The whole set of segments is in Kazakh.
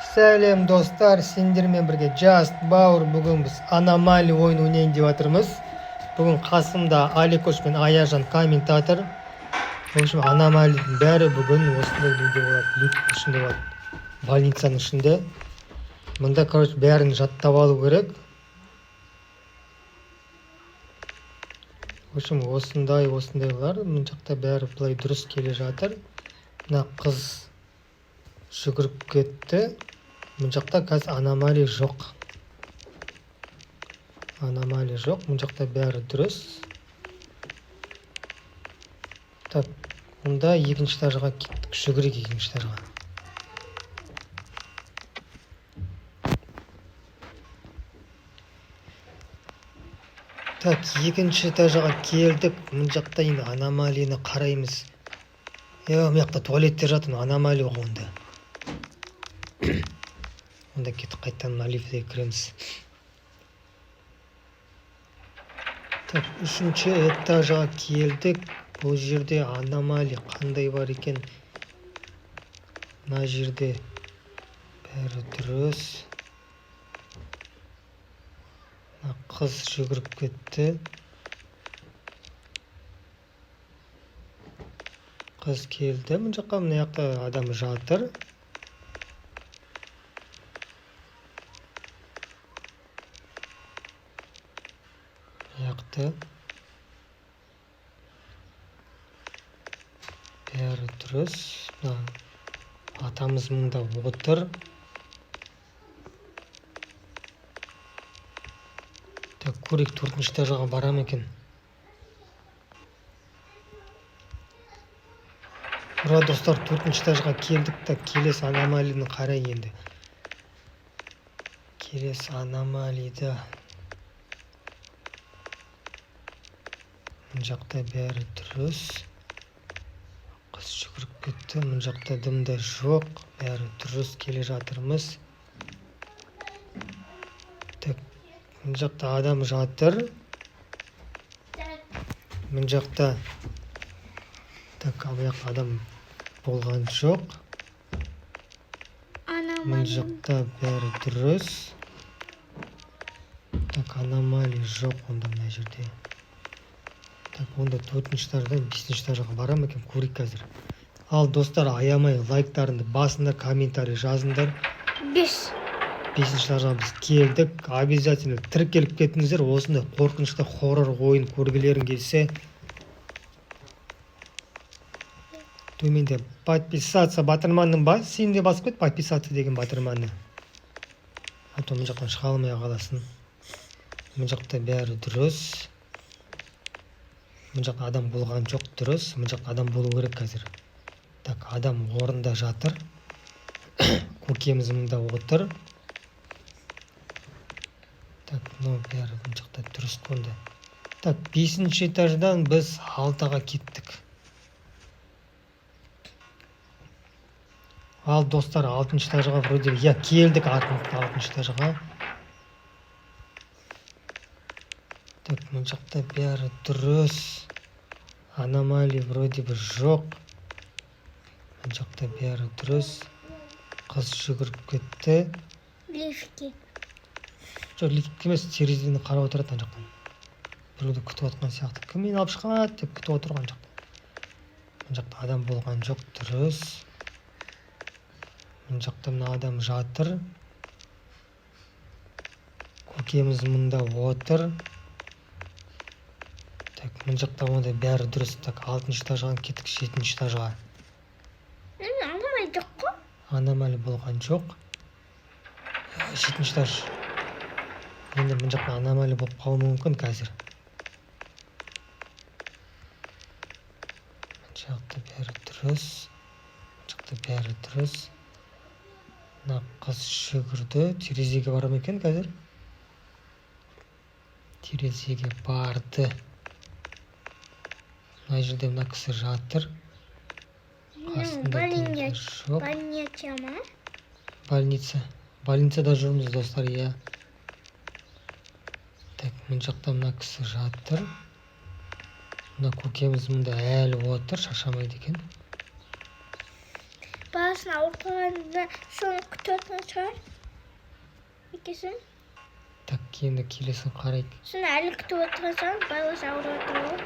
Сәлем достар, сендермен бірге Just Bauer бүгін біз аномали ойын ойнайын деп жатырмыз. Бүгін қасымда Аликош пен Аяжан комментатор. В общем, аномалийдің бәрі бүгін осындай үйде болады, люктің ішінде болады, больницаның ішінде. Мында, бәрін жаттап алу керек. В общем, осындайлар. Мына жақта бәрі былай дұрыс келе жатыр. Мына қыз жүгіріп кетті. Мына жақта қазір аномалия жоқ. Мына жақта бәрі дұрыс. Так, онда екінші этажға кеттік. Жүгірейік екінші этажға. Так, екінші этажға келдік. Мына жақта енді аномалияны қараймыз. Мына жақта туалеттер жатыр, аномалия ғой онда. Онда кетіп қайтадан лифтіге кіреміз. Так, үшінші этажға келдік. Бұл жерде аномалия қандай бар екен? Мына жерде бәрі дұрыс. Қыз жүгіріп кетті. Қыз келді. Мына жаққа, мына жақта адам жатыр. Бәрі дұрыс. Атамыз мұнда отыр. Так, көрейік, төртінші этажға барам екен. Ура, достар, төртінші этажға келдік. Так, келесі аномалияны қарай енді. Келесі аномалияда мына жақта бәрі дұрыс. Қыз жүгіріп кетті. Мына жақта дымда жоқ. Бәрі дұрыс келе жатырмыз. Так, мына жақта адам жатыр. Мына жақта адам болған жоқ. Мына жақта бәрі дұрыс. Так, аномалия жоқ онда мына жерде. Так, онда төртінші этаждан бесінші этажға барам екен, көрейік қазір. Ал достар, аямай лайктарыңды басыңдар, комментарий жазыңдар. Бесінші этажға біз келдік. Обязательно тіркеліп кетіңіздер. Осындай қорқынышты хоррор ойын көргілерің келсе, төменде подписаться батырманның бар. Сен де басып кет подписаться деген батырманны. А то мына жақтан шыға алмай қаласың. Мына жақта бәрі дұрыс. Мына жақта адам болған жоқ, дұрыс. Мына жақта адам болу керек қазір. Так, адам орында жатыр. Көкеміз мында отыр. Так, бәрі мына жақта дұрыс қонды. Так, бесінші этаждан біз алтыға кеттік. Ал достар, алтыншы этажға вроде келдік алтыншы этажға. Так, мына жақта бәрі дұрыс. Аномалия вроде бы жоқ. Мына жақта бәрі дұрыс. Қыз жүгіріп кетті. Лифтке. Жоқ, лифтке емес, терезеден қарап отырады ана жақтан. Біреуді күтіп отқан сияқты. Кім мені алып шығады деп күтіп отырған жақта. Мына жақта адам болған жоқ, дұрыс. Мына жақта мына адам жатыр. Көкеміз мұнда отыр. Так, мына жақта онда бәрі дұрыс. Так, алтыншы этажға кеттік, жетінші этажға. Аномалия жоқ қой? Аномалия болған жоқ. Жетінші этаж. Енді мына жақта аномалия болып қалуы мүмкін қазір. Мына жақта бәрі дұрыс. Мына жақта бәрі дұрыс. Мына қыз жүгірді. Терезеге барам екен қазір. Терезеге барды. Мына жерде мына кісі жатыр. Больница ма? Больницада жүрміз, достар, Так, мына жақта мына кісі жатыр. Мына көкеміз мұнда әлі отыр, шаршамайды екен. баласын ауыртқанында соны күтетін шығар. Екесін. Так, енді келесін қарайық. Соны әлі күтіп отырған баласы ауырып отыр ғой.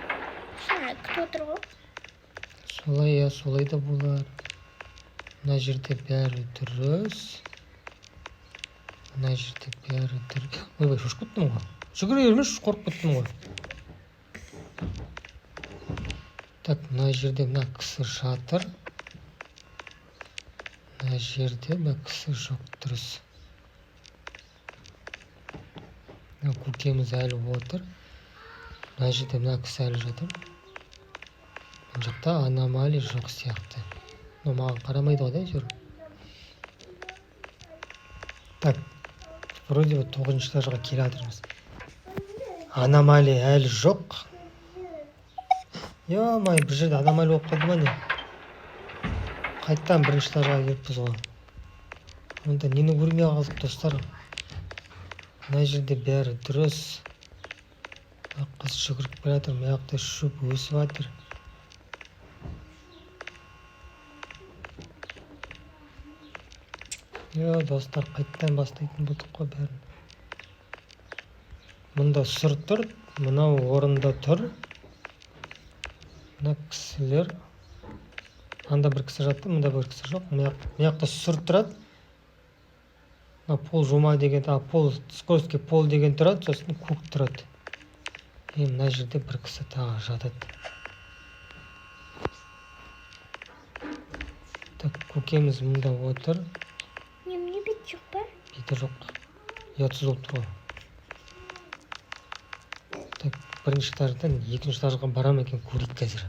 Соны әлі күтіп отыр ғой. Солай, я, солай да болар. Мына жерде бәрі дұрыс. Мына жерде бәрі дұрыс. Ойбай, шошып кеттім ғой. Жүгіре бермеші, қорқып кеттім ғой. Так, мына жерде мына кісі жатыр. Мына жерде мына кісі жоқ, дұрыс. Мына көкеміз әлі отыр. Мына жерде мына кісі әлі жатыр. Мына жақта аномалия жоқ сияқты. Но маған қарамайды ғой, да, жүр. Так, вроде бы 9-шы этажға келе жатырмыз. Аномалия әлі жоқ. Ё-май, бір жерде аномалия болып қалды ма не? Қайттан 1-ші этажға келіппіз ғой. Онда нені көрмей қалдық, достар? Мына жерде бәрі дұрыс. Қыз жүгіріп келе жатыр, мына жақта шөп өсіп жатыр. Йо, достар, қайттан бастайтын болдық қой бәрін. Мұнда сұр тұр, мынау орында тұр. Мына кісілер. Анда бір кісі жатты, мұнда бір кісі жоқ. Мына жақта сұр тұрады. Пол жума деген, пол, скользкий пол деген тұрады, сосын көк тұрады. Мына жерде бір кісі тағы жатады. Так, көкеміз мұнда отыр. Немене бет жоқ па? Беті жоқ. Ұятсыз болып тұр ғой. Так, 1-ші этаждан 2-ші этажға барам екен, көрейік қазір.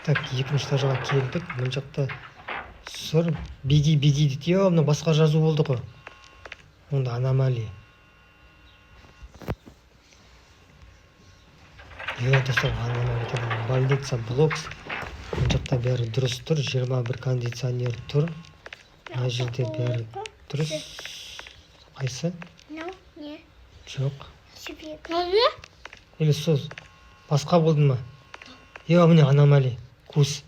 Так, 2-ші этажға келдік. Мына жақта сұр, беги дейді. Йо, мына басқа жазу болды ғой. Онда аномалия. Йо, достар, аномалия. Больница блокс. Мына жақта бәрі дұрыс тұр. 21 кондиционер тұр. Мына жерде бәрі дұрыс. Қайсы? Не? Жоқ. Свет. Не? Или сөз. Басқа болды ма? Йо, міне аномалия. Көз.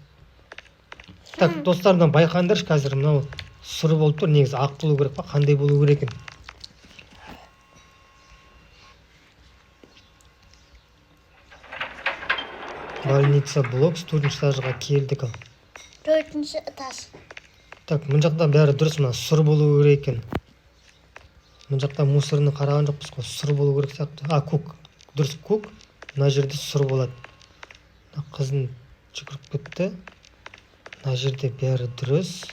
Так, достардан байқаңдаршы, қазір мынау сұр болып тұр. Негізі ақ болу керек па? Қандай болу керек екен? Больница блокс, 4-ші этажға келдік. 4-ші этаж. Так, мына жақта бәрі дұрыс, мына сұр болу керек екен. Мына жақта мусорны қараған жоқпыз ғой, сұр болу керек сияқты. Көк. Дұрыс, көк. Мына жерде сұр болады. Қызын жүгіріп кетті. Мына жерде бәрі дұрыс.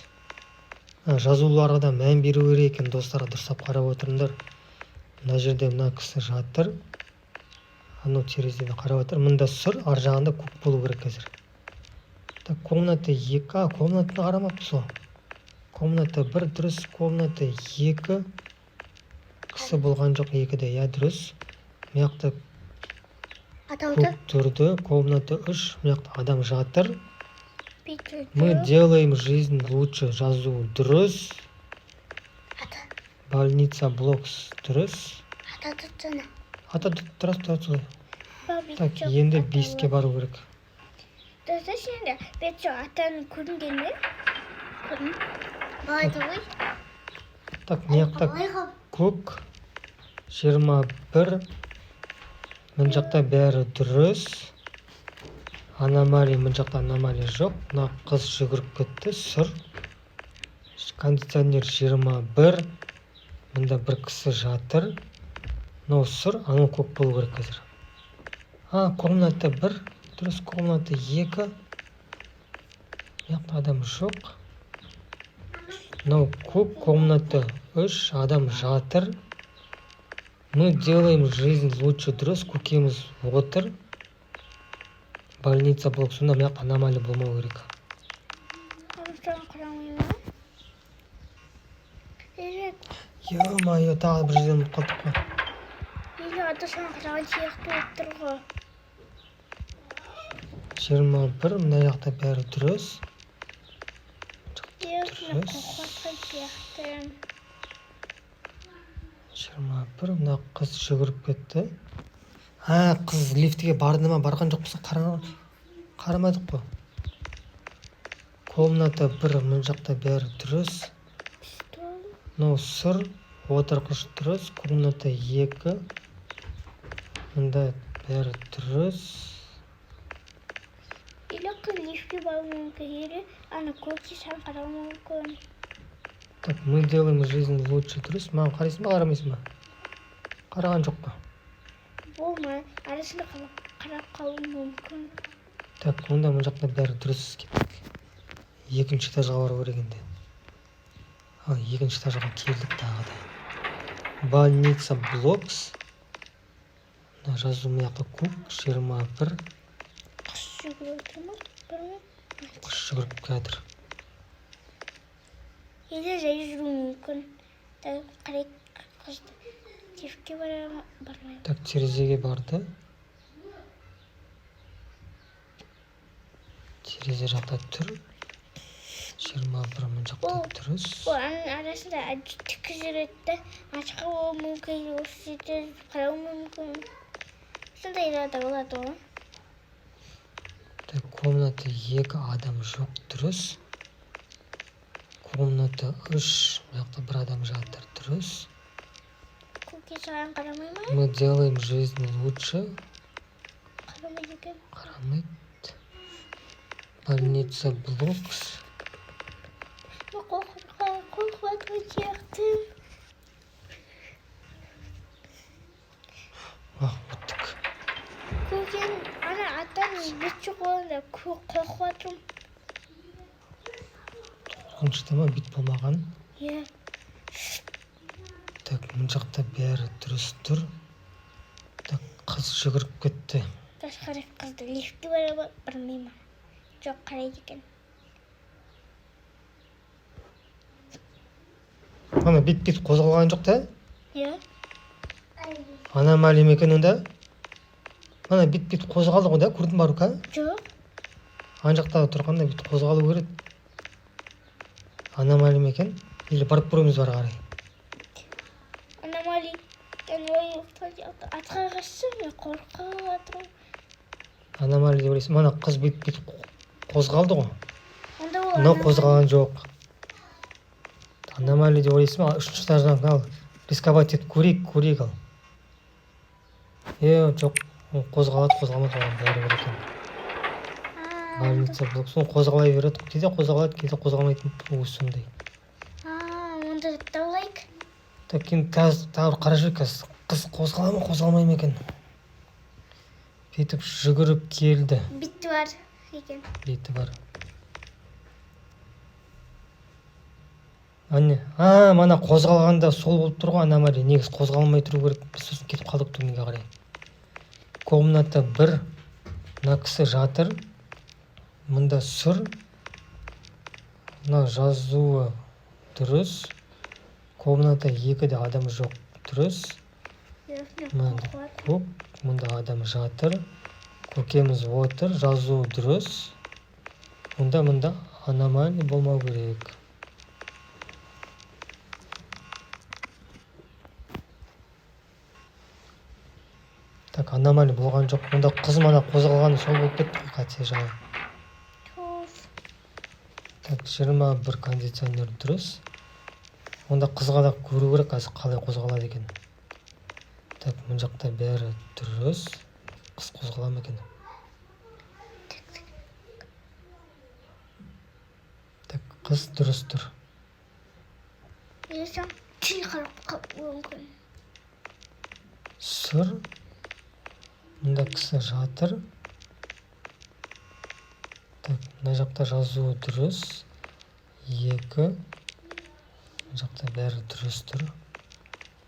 Жазуларға да мән беру керек екен, достарға дұрыстап қарап отырыңдар. Мына жерде мына кісі жатыр. Анау терезеден қарап отыр. Мында сұр, ар жағында көк болу керек қазір. Так, комната 2. Комнатаны қарамаппыз ғой. Комната 1 дұрыс, комната 2. Кісі болған жоқ, 2-де, я, дұрыс. Мына жақта көк тұрды. Комната 3. Мына жақта адам жатыр. Мы делаем жизнь лучше. Жазу дұрыс. Больница блокс дұрыс. Ата тұрады. Так, енді 5-ке бару керек. Достар, şimdi бет жоқ, атаның көрінген бе? Байды ғой. Так, мына жақта көк 21. Мына жақта бәрі дұрыс. Аномалия, мына жақта аномалия жоқ. Мына қыз жүгіріп кетті, сұр. Кондиционер 21. Мында бір кісі жатыр. Мынау сұр, анау көк болу керек қазір. Комната 1. Дұрыс, комната 2. Мына адам жоқ. Мынау көк, комната 3. Адам жатыр. Мы делаем жизнь лучше. Дұрыс, көкеміз отыр. Больница болып, сонда мына аномалия болмау керек. Ё-майо, тағы бір жерден ұмытып қалдық қой. Атасынан қараған сияқты болып тұр ғой. 21, мына жақта бәрі дұрыс. Дұрыс. 21, мына қыз жүгіріп кетті. Қыз лифтіге барды ма, барған жоқ болса қарамадық қой. Комната 1, мына жақта бәрі дұрыс. Стол. Мынау сыр, отырғыш дұрыс. Комната 2, мында бәрі дұрыс. Или лифтке бару мүмкін, или ана көкке сан қарау мүмкін. Так, мы делаем жизнь лучше дұрыс. Маған қарайсың ба, қарамайсың ба? Қараған жоқ па? Болмай, арасында қарап қалу мүмкін. Так, онда мына жақта бәрі дұрыс. Кеттік. Екінші этажға бару керек енді. Ал екінші этажға келдік тағы да. Больница блокс. Мына жазу мына жақта кук 21. Қыз жүгіріп отыр ма? Бір ме? Құс жүгіріп жатыр. Или жай жүру мүмкін. Қарай қызды. Лифтке бармай. Так, терезеге барды. Терезе жақта тұр. 21 мына жақта дұрыс. Бұл арасында тік жүреді. Ашқа болу мүмкін, осы жерде қарау мүмкін. Сондайлар да болады ғой. Так, комната 2, адам жоқ дұрыс. Комната 3, мына жақта бір адам жатыр дұрыс. Көкке саған қарамай ма? Мы делаем жизнь лучше. Қарамайды екен. Қарамайды. Больница блокс. Қорқыватқан сияқты. Өттік. Көкен ана аттан бет жоқ болғанда қорқыватырмын. Қорқынышты ма, бит болмаған. Иә. Так, мына жақта бәрі дұрыс тұр. Так, қыз жүгіріп кетті. Қарап қызды лифтке бармай ма? Жоқ, қарайды екен. Ана бет қозғалған жоқ та? Иә. Аномалия ма екен онда? Ана бет қозғалды ғой да, көрдің ба, Рука? Жоқ. Ана жақтағы тұрғанда бет қозғалу керек. Аномалия ма екен? Или барып көреміз бары қарай? Аномалия. Атқа қашсам, мен қорқып жатырмын. Аномалия деп ойлайсың. Ана қыз бет қозғалды ғой. Онда ол Мынау қозғалған жоқ. Аномалия деп ойлайсың ба? Үшінші этаждан ал. Рисковать етіп көрейік ал. Жоқ. Қозғалады, қозғалмайды оған бәрібір екен. Больница блок. Соны қозғалай береді. Кейде қозғалады, кейде қозғалмайтын. Осы сондай. Онда даулайық. Так, енді қазір тағы қара жүр қазір. Қыз қозғала ма, қозғалмай ма екен? Бетіп жүгіріп келді. Биті бар екен. Беті бар. Мана қозғалғанда сол болып тұр ғой аномалия. Негізі қозғалмай тұру керек. Біз сосын кетіп қалдық төменге қарай. Комната 1. Мына кісі жатыр. Мында сұр. Мына жазуы дұрыс. Комната 2-де адам жоқ дұрыс. Мында көк. Мында адам жатыр. Көкеміз отыр. Жазуы дұрыс. Мында аномалия болмау керек. Так, аномалия болған жоқ. Онда қыз мана қозғалғаны сол болып кетті ғой, қате жағы. Так, 21 кондиционер дұрыс. Онда қызға да көру керек қазір қалай қозғалады екен. Так, мына жақта бәрі дұрыс. Қыз қозғала ма екен? Так, қыз дұрыс тұр. Елсем тіл қарап мүмкін. Сұр. Мында кісі жатыр. Так, мына жақта жазуы дұрыс. 2. Мына жақта бәрі дұрыс тұр.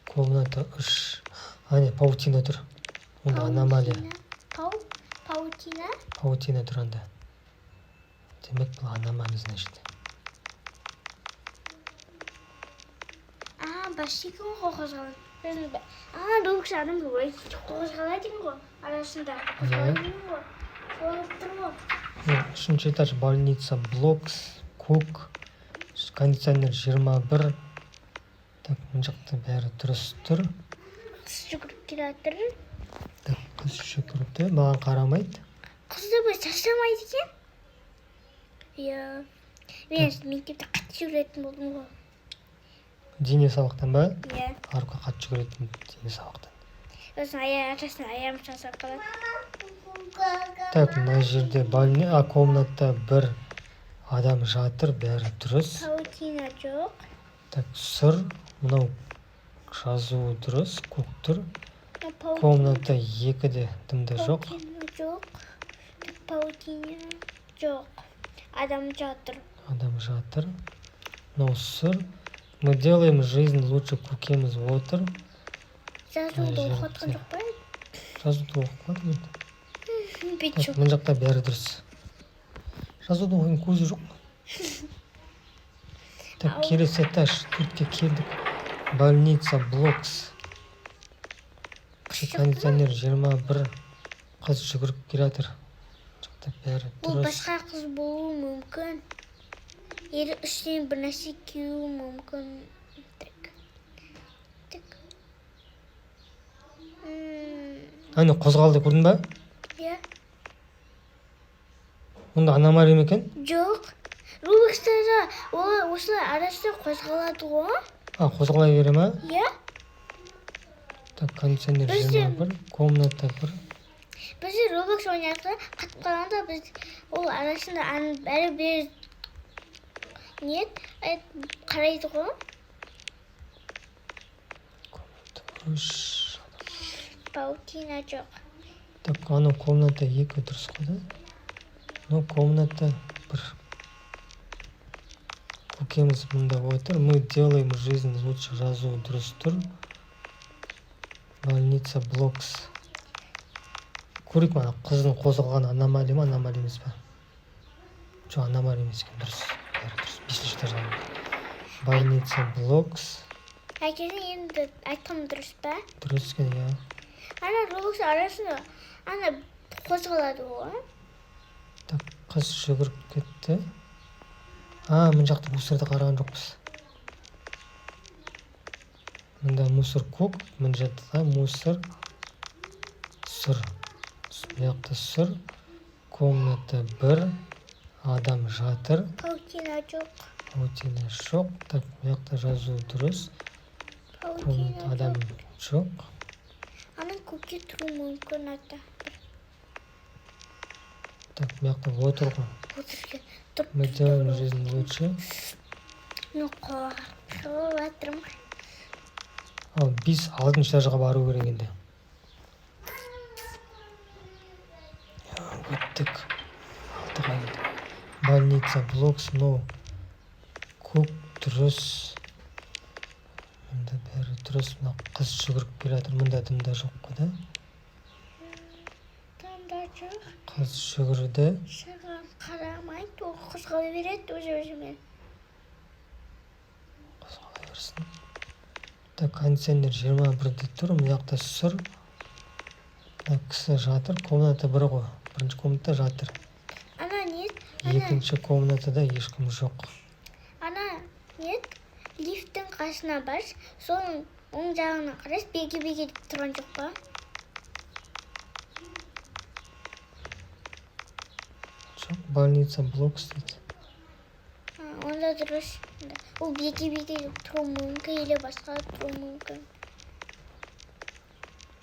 Комната 3. Паутина тұр. Онда аномалия. Паутина? Паутина тұр онда. Демек бұл аномалия, значит. Басикон қозғалады. Бұл адам ғой. Қозғалады ғой арасында. Қозғалады ғой. Солып тұр ғой. Үшінші этаж больница блокс, көк, кондиционер 21. Так, мына жақта бәрі дұрыс тұр. Қыз жүгіріп келе жатыр. Так, қыз жүгірді, маған қарамайды. Қызды біз тастамайды екен. Иә. Мен мектепте қатты жүретін болдым ғой. Дене сабақтан ба? Иә. Арқа қатты жүгіретін дене сабақтан. Сосын аяғым жасап қалады. Так, мына жерде комнатта бір адам жатыр, бәрі дұрыс. Паутина жоқ. Так, сұр, мынау жазуы дұрыс, көк тұр. Комната 2-де дымда жоқ. Паутина жоқ. Паутина жоқ. Адам жатыр. Адам жатыр. Мынау сұр. Мы делаем жизнь лучше, көкеміз отыр. Жазуды оқытқан жоқ па? Жазуды оқып қойдым. Бет Так, жоқ. мына жақта бәрі дұрыс. Жазуды оқитын көзі жоқ. Так, келесі этаж, 4-ке келдік. Больница, блокс. Кондиционер 21. Қыз жүгіріп келе жатыр. Жақта бәрі Бұл дұрыс. басқа қыз болуы мүмкін. Ері үстіне бір нәрсе киюі мүмкін. Ана қозғалды, көрдің ба? Иә. Онда аномалия ма екен? Жоқ. Рубикстарда осылай арасында қозғалады ғой. Қозғала бере ма? Иә. Так, кондиционер 21. Комната 1. Бізде Roblox ойнақта қатып қалғанда біз ол арасында бәрі қарайды ғой. Комната 3. Паутина жоқ. Так, ана комната 2 дұрыс қой да? Но комната 1. Көкеміз мұнда отыр. Мы делаем жизнь лучше, жазуы дұрыс тұр. Больница, блокс. Көрейік ма, қыздың қозғалған аномалия ма, аномалия емес па? Жоқ, аномалия емес екен, дұрыс. Бәрі дұрыс. 5-ші этаждан. Больница, блокс. Әкесі енді айтқаным дұрыс па? Дұрыс екен, иә. Ана Roblox арасында қозғалады ғой. Так, қыз жүгіріп кетті. Мына жақта мусорды қараған жоқпыз. Мында мусор көк, мына жақта мусор сұр. Мына сұр. Комната 1. Адам жатыр. Паутина жоқ. Паутина жоқ. Так, мына жазуы дұрыс. Комната адам жоқ. Ана көкке тұру мүмкін ата. Так, мына отыр ғой. Отырген. Мы делаем жизнь лучше. Қалып жатырмын. Біз 6-шы этажға бару керек енді. Өттік. 6-ға енді. Больница, блокс, көк дұрыс. Мұнда бәрі дұрыс. Мына қыз жүгіріп келе жатыр. Мұнда дымда жоқ қой да? Дымда жоқ. Қыз жүгірді. Саған қарамайды, ол қозғала береді өзімен. Қозғала берсін. Так, кондиционер 21-де тұр. Мына жақта сұр. Кісі жатыр. Комната 1 ғой. Бірінші комната жатыр. Ана нет. Екінші комнатада ешкім жоқ. Ана нет. Лифттің қасына бар. Соның оң жағына қарайсыз, беге тұрған жоқ па? Жоқ, больница, блокс дейді. Онда дұрыс. Ол беге тұру мүмкін, или басқа тұру мүмкін.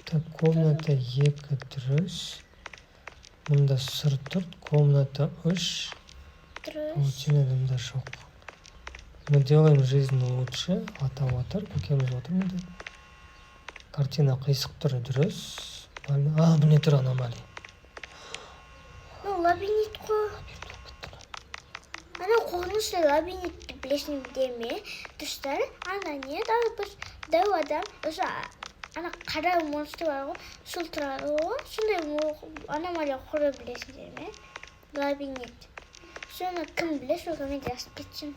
Так, комната 2 дұрыс. Мұнда сұр тұр. Комната 3. Дұрыс. Паутина дымда жоқ. Мы делаем жизнь лучше. Ата отыр, көкеміз отыр мұнда. Картина қисық тұр, дұрыс. Міне тұр аномалия. Лабиринт қой. Ана қорқынышты лабиринтті білесің деме. Дұрыстар, ана нет, біз дәу адам, осы ана қара монстр бар ғой, сол тұрады ғой. Сондай аномалия қоры білесің деме. Лабиринт. Соны кім біле, сол кіммен жазып кетсін.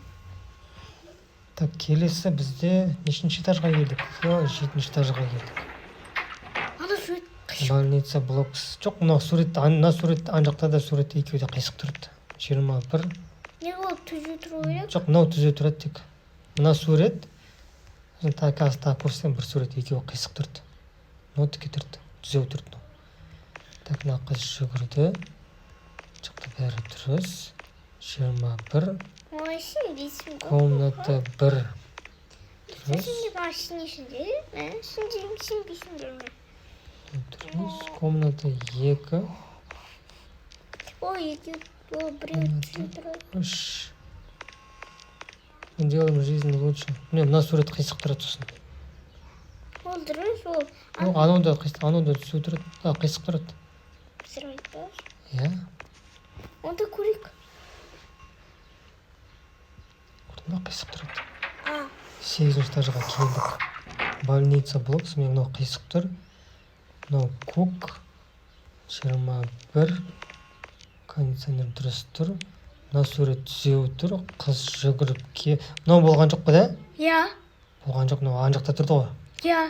Так, келесі бізде нешінші этажға келдік? 7-ші этажға келдік. Ана сурет Больница, блокс. Жоқ, мына сурет, ана жақта да сурет екеуі де қисық тұрды. 21. не ол түзу тұру керек? Жоқ, мынау түзу тұрады тек. Мына сурет, қазір көрсем бір сурет екеуі қисық тұрды. Мынау тіке тұрды, түзеу тұрды. Так, мына қыз жүгірді. Жақта бәрі дұрыс. 21. маған сенбейсің ғой. Комната 1. Дұрыс. Сен де маған сенесіңдер, сенбейсіңдер ме? Дұрыс. Комната 2. Ол біреу тұрады. 3. Мы делаем жизнь лучше. Міне, мына сурет қисық тұрады сосын. Ол дұрыс, ол. Анау да түсу тұрады. Қисық тұрады. Сұрайды ба? Иә. Онда көрейік. Орында қисық тұрады. 8-ші этажға келдік. Больница блокс. Мен мынау қисық тұр. Мынау көк. 21. Кондиционер дұрыс тұр. Мына сурет түзеу тұр. Қыз жүгіріп Мынау болған жоқ па да? Иә. Болған жоқ, мынау ана жақта тұрды ғой. Иә.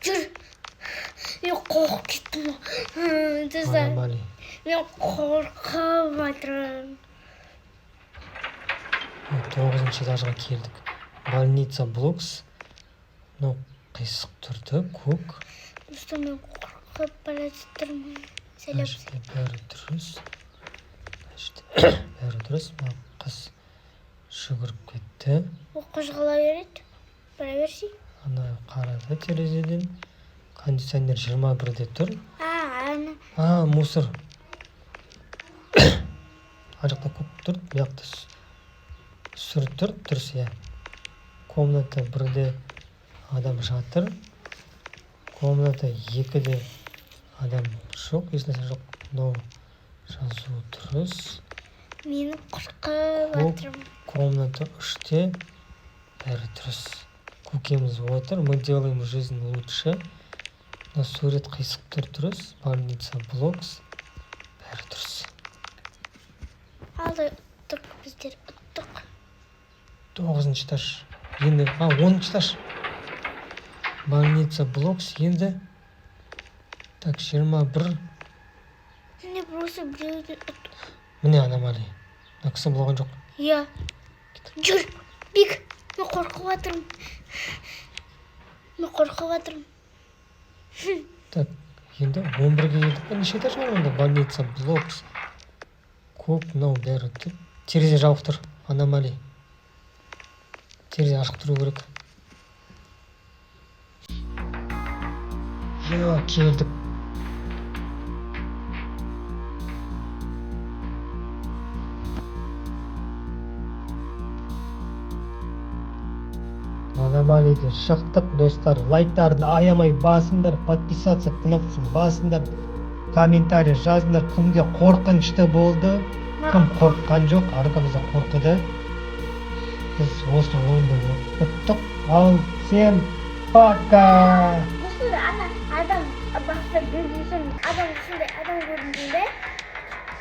Жүр. Мен қорқып кеттім. Аномалия. Мен қорқып жатырмын. 9-ші этажға келдік. Больница блокс. Мынау қисық тұрды. Көк. Просто мен қорқып бара жатырмын. Сәлем. Бәрі дұрыс. Бәрі дұрыс. Қыз жүгіріп кетті. Ол қозғала береді. Бара берсей. Ана қарады терезеден. Кондиционер 21-де тұр. Мусор. Ана жақта көк тұр. Бұл жақта сүр тұр. Дұрыс, иә. Комната 1-де адам жатыр. Комната 2-де адам жоқ. Ешнәрсе жоқ. Мынау жазу дұрыс. Мені қорқып жатырмын. Комната 3-те бәрі дұрыс. Көкеміз отыр. Мы делаем жизнь лучше. Мына сурет қисық тұр дұрыс. Больница блокс. Бәрі дұрыс. Алды ұттық біздер ұттық. 9-ші этаж. Енді 10-ші этаж. Больница блокс енді. Так, 21. Міне просто біреуді ұттық. Міне аномалия. Мына кісі болған жоқ. Иә. Жүр, бек. Мен қорқып жатырмын. Так, енді 11-ге келдік. Неше этаж бар онда? Больница блокс. Көк, мынау бәрі тұр. Терезе жабық тұр. Аномалия. Терезе ашық тұру керек. Келдік. Аномалиядан шықтық, достар. Лайктарды аямай басыңдар, подписаться кнопкасын басыңдар, комментарий жазыңдар. Кімге қорқынышты болды, кім қорыққан жоқ, арқамызда қорқыды. Біз осы ойынды ұттық. Ал, всем пока! Осындай адам баста görгенсің, адам осындай адам көрдіңдер.